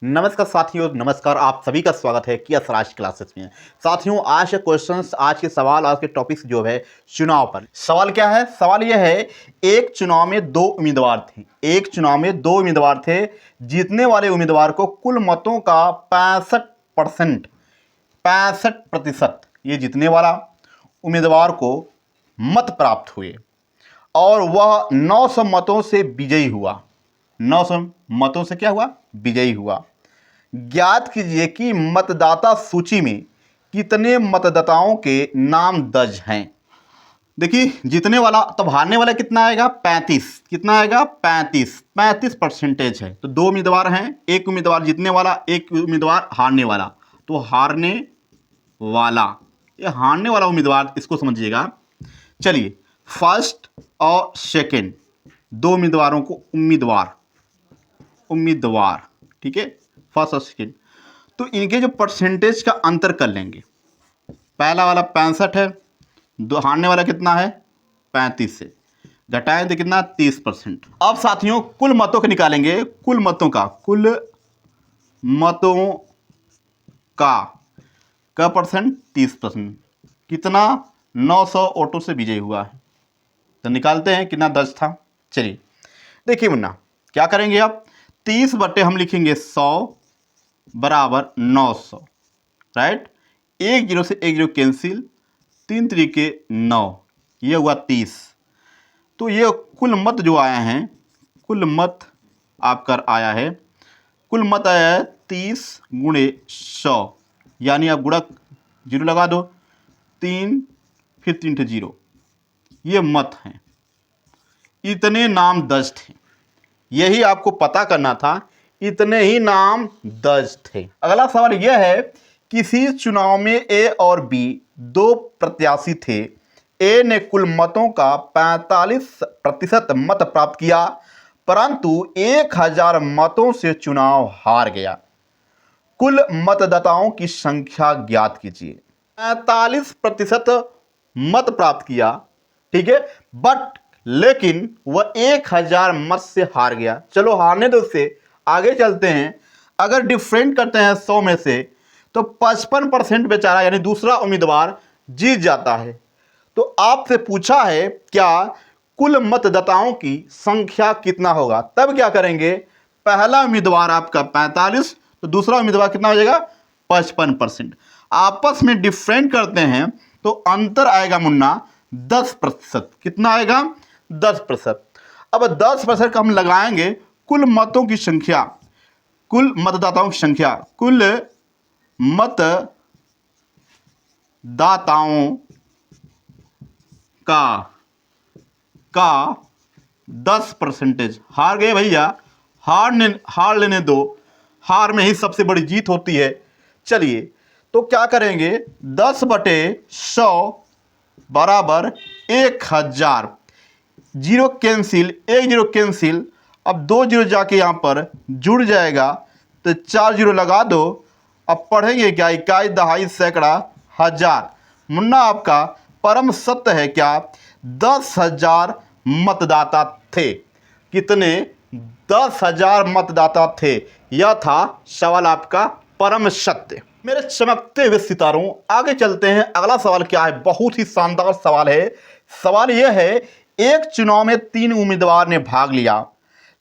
नमस्कार साथियों, नमस्कार। आप सभी का स्वागत है किया स्वराज क्लासेस में। साथियों, आज के क्वेश्चंस, आज के सवाल, आज के टॉपिक्स जो है चुनाव पर। सवाल क्या है? सवाल यह है, एक चुनाव में दो उम्मीदवार थे। एक चुनाव में दो उम्मीदवार थे। जीतने वाले उम्मीदवार को कुल मतों का 65% ये जीतने वाला उम्मीदवार को मत प्राप्त हुए और वह 900 मतों से विजयी हुआ। 900 मतों से क्या हुआ? विजयी हुआ। ज्ञात कीजिए कि मतदाता सूची में कितने मतदाताओं के नाम दर्ज हैं। देखिए, जीतने वाला तब हारने वाला कितना आएगा? 35। कितना आएगा? 35% है। तो दो उम्मीदवार हैं, एक उम्मीदवार जीतने वाला, एक उम्मीदवार हारने वाला। तो हारने वाला, ये हारने वाला उम्मीदवार, इसको समझिएगा। चलिए, फर्स्ट और सेकंड दो उम्मीदवारों को उम्मीदवार, ठीक है, फर्स्ट और सेकंड, तो इनके जो परसेंटेज का अंतर कर लेंगे। पहला वाला 65 है, दो हारने वाला कितना है? 35 से घटाएं तो कितना? 30%। अब साथियों, कुल मतों को निकालेंगे। कुल मतों का परसेंट? 30%। कितना? 900 वोटों से विजयी हुआ है। तो निकालते हैं कितना दर्ज था। चलिए देखिए मुन्ना, क्या करेंगे अब? 30 बटे हम लिखेंगे 100 बराबर 900, राइट। एक जीरो से एक जीरो कैंसिल, 3 तरीके 9, ये हुआ 30। तो ये कुल मत जो आए हैं, कुल मत आपका आया है, कुल मत आया है 30 गुणे 100, यानी आप गुणा जीरो लगा दो, 3 फिर 3 जीरो, ये मत हैं। इतने नाम दर्ज थे, यही आपको पता करना था। इतने ही नाम दर्ज थे। अगला सवाल यह है, किसी चुनाव में ए और बी दो प्रत्याशी थे। ए ने कुल मतों का 45% मत प्राप्त किया, परंतु 1000 मतों से चुनाव हार गया। कुल मतदाताओं की संख्या ज्ञात कीजिए। 45% मत प्राप्त किया, ठीक है, बट लेकिन वह 1000 मत से हार गया। चलो हारने दो, उससे आगे चलते हैं। अगर डिफरेंट करते हैं 100 में से, तो 55% बेचारा यानी दूसरा उम्मीदवार जीत जाता है। तो आपसे पूछा है क्या कुल मतदाताओं की संख्या कितना होगा? तब क्या करेंगे? पहला उम्मीदवार आपका 45, तो दूसरा उम्मीदवार कितना हो जाएगा? 55%। आपस में डिफरेंट करते हैं तो अंतर आएगा मुन्ना 10%। कितना आएगा? 10%। अब 10% का हम लगाएंगे कुल मतों की संख्या, कुल मतदाताओं की संख्या, कुल मतदाताओं का 10%। हार गए भैया, हार लेने दो, हार में ही सबसे बड़ी जीत होती है। चलिए, तो क्या करेंगे? 10 बटे 100 बराबर 1000। जीरो कैंसिल, एक जीरो कैंसिल, अब दो जीरो जाके यहाँ पर जुड़ जाएगा, तो 4 जीरो लगा दो। अब पढ़ेंगे क्या? इकाई, दहाई, सैकड़ा, हजार। मुन्ना, आपका परम सत्य है क्या? 10,000 मतदाता थे। कितने? 10,000 मतदाता थे। यह था सवाल आपका परम सत्य। मेरे चमकते हुए सितारों, आगे चलते हैं। अगला सवाल क्या है? बहुत ही शानदार सवाल है। सवाल यह है, एक चुनाव में 3 उम्मीदवार ने भाग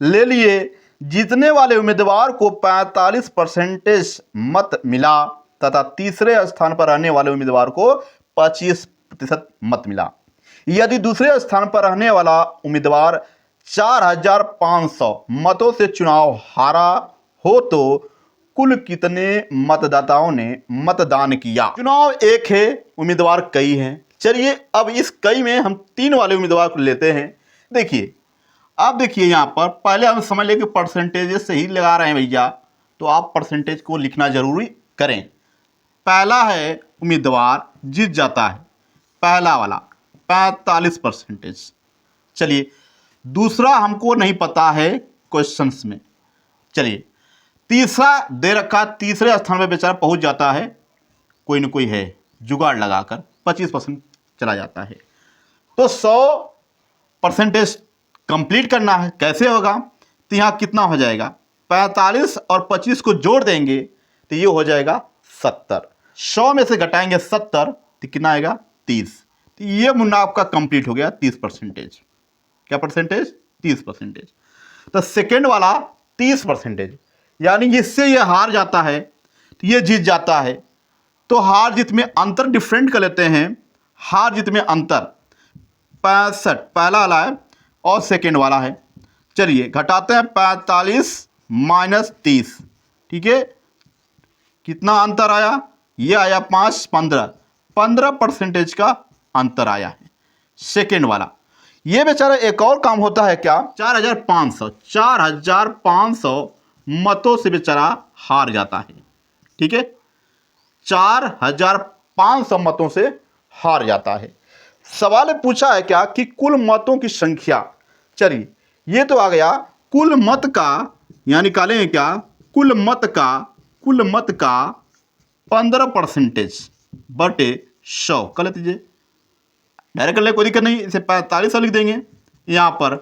ले लिए। जीतने वाले उम्मीदवार को 45% मत मिला तथा तीसरे स्थान पर रहने वाले उम्मीदवार को 25% मत मिला। यदि दूसरे स्थान पर रहने वाला उम्मीदवार 4500 मतों से चुनाव हारा हो तो कुल कितने मतदाताओं ने मतदान किया? चुनाव एक है, उम्मीदवार कई हैं। चलिए, अब इस कई में हम 3 वाले उम्मीदवार को लेते हैं। देखिए, आप देखिए यहाँ पर पहले हम समझ लें कि परसेंटेज से ही लगा रहे हैं भैया, तो आप परसेंटेज को लिखना जरूरी करें। पहला है उम्मीदवार जीत जाता है, पहला वाला 45%। चलिए, दूसरा हमको नहीं पता है क्वेश्चंस में। चलिए, तीसरा दे रखा, तीसरे स्थान पर बेचारा पहुंच जाता है, कोई ना कोई है जुगाड़ लगाकर 25% चला जाता है। तो 100% कंप्लीट करना है, कैसे होगा? तो यहाँ कितना हो जाएगा? 45 और 25 को जोड़ देंगे तो ये हो जाएगा 70। 100 में से घटाएंगे 70 तो कितना आएगा 30। तो ये मुन्ना आपका कंप्लीट हो गया 30%। क्या परसेंटेज? 30%। तो सेकेंड वाला 30%, यानी इससे ये हार जाता है तो ये जीत जाता है। तो हार जीत में अंतर डिफरेंट कर लेते हैं। हार जीत में अंतर 65 पहला वाला है और सेकेंड वाला है। चलिए घटाते हैं 45 माइनस 30, ठीक है। कितना अंतर आया? ये आया 5, 15% का अंतर आया है सेकेंड वाला। ये बेचारा एक और काम होता है क्या, 4500 मतों से बेचारा हार जाता है, ठीक है। 4500 मतों से हार जाता है। सवाल पूछा है क्या कि कुल मतों की संख्या। चलिए ये तो आ गया कुल मत का, यानी निकालेंगे क्या, कुल मत का 15% बटे 100 कर लेते दीजिए। डायरेक्ट कर ले, कोई दिक्कत नहीं, इसे 45 लिख देंगे। यहाँ पर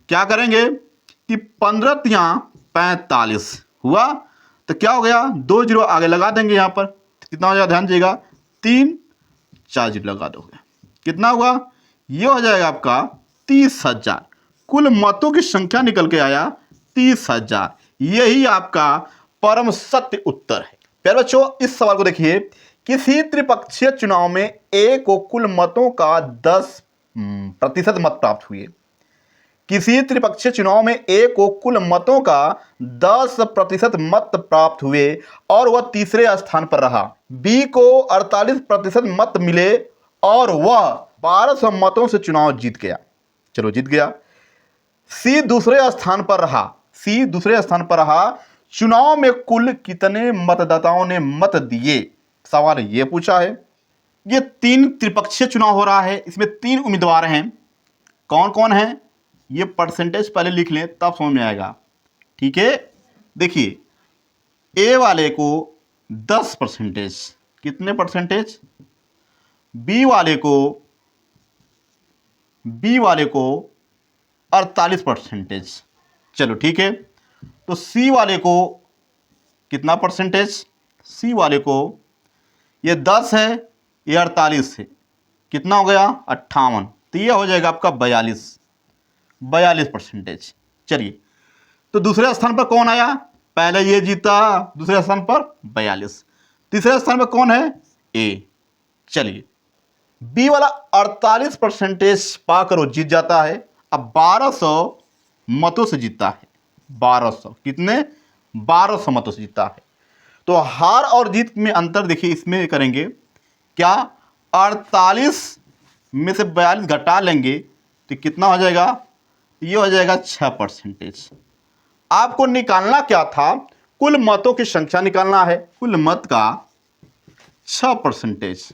क्या करेंगे कि 15 तियाँ 45 हुआ, तो क्या हो गया 2 जीरो आगे लगा देंगे। यहाँ पर कितना हो जाएगा, ध्यान दीजिएगा, 3 4 जीरो लगा दोगे, कितना हुआ, ये हो जाएगा आपका 30,000। कुल मतों की संख्या निकल के आया 30,000। यही आपका परम सत्य उत्तर है। प्यारे बच्चों, इस सवाल को देखिए, किसी त्रिपक्षीय चुनाव में ए को कुल मतों का 10% मत प्राप्त हुए। किसी त्रिपक्षीय चुनाव में ए को कुल मतों का 10% मत प्राप्त हुए और वह तीसरे स्थान पर रहा। बी को 48% मत मिले और वह 1200 मतों से चुनाव जीत गया। चलो जीत गया। सी दूसरे स्थान पर रहा। चुनाव में कुल कितने मतदाताओं ने मत दिए? सवाल यह पूछा है। ये 3 त्रिपक्षीय चुनाव हो रहा है, इसमें 3 उम्मीदवार हैं। कौन कौन हैं ये परसेंटेज पहले लिख लें तब समझ में आएगा, ठीक है। देखिए ए वाले को 10%, कितने परसेंटेज, बी वाले को 48%। चलो ठीक है। तो सी वाले को कितना परसेंटेज, सी वाले को ये 10 है, ये 48 है, कितना हो गया 58। तो ये हो जाएगा आपका 42%। चलिए तो दूसरे स्थान पर कौन आया, पहले ये जीता, दूसरे स्थान पर 42। तीसरे स्थान पर कौन है, ए। चलिए बी वाला 48% पाकर वो जीत जाता है। अब 1200 मतों से जीतता है, 1200 कितने, 1200 मतों से जीतता है। तो हार और जीत में अंतर देखिए, इसमें करेंगे क्या, 48 में से 42 घटा लेंगे तो कितना हो जाएगा, ये हो जाएगा 6%। आपको निकालना क्या था, कुल मतों की संख्या निकालना है। कुल मत का 6%,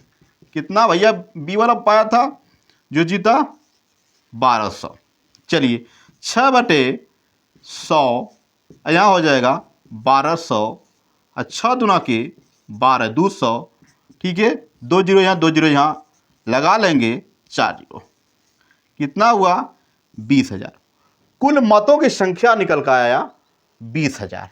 कितना भैया बी वाला पाया था जो जीता, 1200। चलिए 6/100 यहाँ हो जाएगा 1200, 6 दूना के 12, 200, ठीक है। 2 जीरो यहाँ, 2 जीरो यहाँ लगा लेंगे, 4 जीरो, कितना हुआ 20,000। कुल मतों की संख्या निकल कर आया 20,000।